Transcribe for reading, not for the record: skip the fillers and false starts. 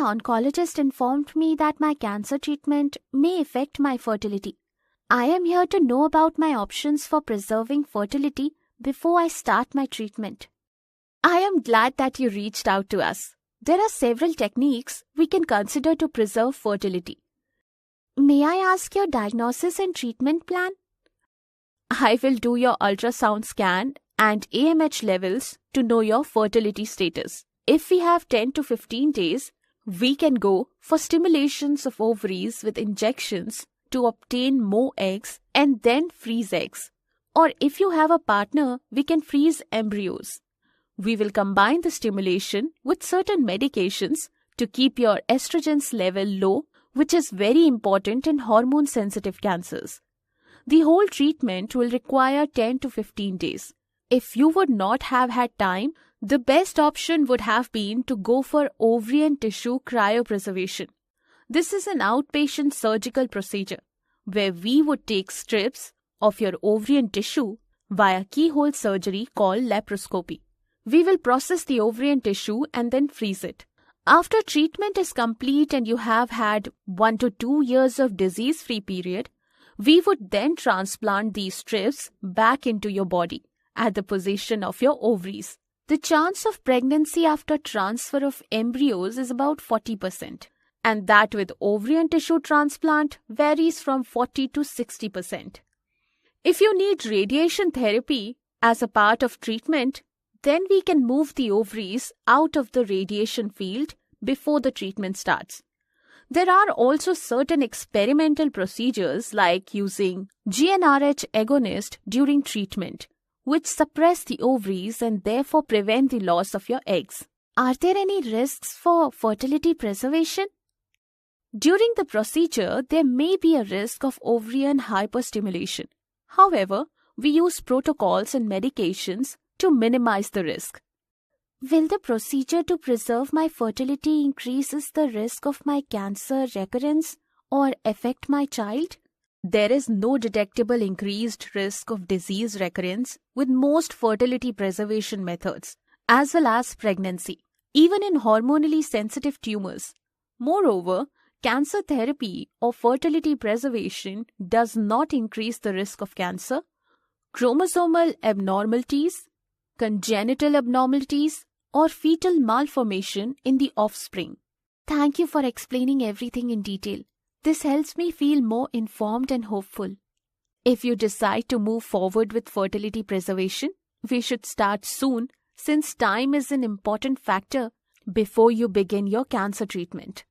oncologist informed me that my cancer treatment may affect my fertility. I am here to know about my options for preserving fertility before I start my treatment. I am glad that you reached out to us. There are several techniques we can consider to preserve fertility. May I ask your diagnosis and treatment plan? I will do your ultrasound scan and AMH levels to know your fertility status. If we have 10 to 15 days, we can go for stimulations of ovaries with injections to obtain more eggs and then freeze eggs. Or if you have a partner, we can freeze embryos. We will combine the stimulation with certain medications to keep your estrogen's level low, which is very important in hormone-sensitive cancers. The whole treatment will require 10 to 15 days. If you would not have had time, the best option would have been to go for ovarian tissue cryopreservation. This is an outpatient surgical procedure where we would take strips of your ovarian tissue via keyhole surgery called laparoscopy. We will process the ovarian tissue and then freeze it. After treatment is complete and you have had 1 to 2 years of disease-free period, we would then transplant these strips back into your body at the position of your ovaries. The chance of pregnancy after transfer of embryos is about 40%, and that with ovarian tissue transplant varies from 40 to 60%. If you need radiation therapy as a part of treatment, then we can move the ovaries out of the radiation field before the treatment starts. There are also certain experimental procedures like using GnRH agonist during treatment, which suppress the ovaries and therefore prevent the loss of your eggs. Are there any risks for fertility preservation? During the procedure, there may be a risk of ovarian hyperstimulation. However, we use protocols and medications to minimize the risk. Will the procedure to preserve my fertility increases the risk of my cancer recurrence or affect my child? There is no detectable increased risk of disease recurrence with most fertility preservation methods, as well as pregnancy, even in hormonally sensitive tumors. Moreover, cancer therapy or fertility preservation does not increase the risk of cancer, chromosomal abnormalities, congenital abnormalities, or fetal malformation in the offspring. Thank you for explaining everything in detail. This helps me feel more informed and hopeful. If you decide to move forward with fertility preservation, we should start soon since time is an important factor before you begin your cancer treatment.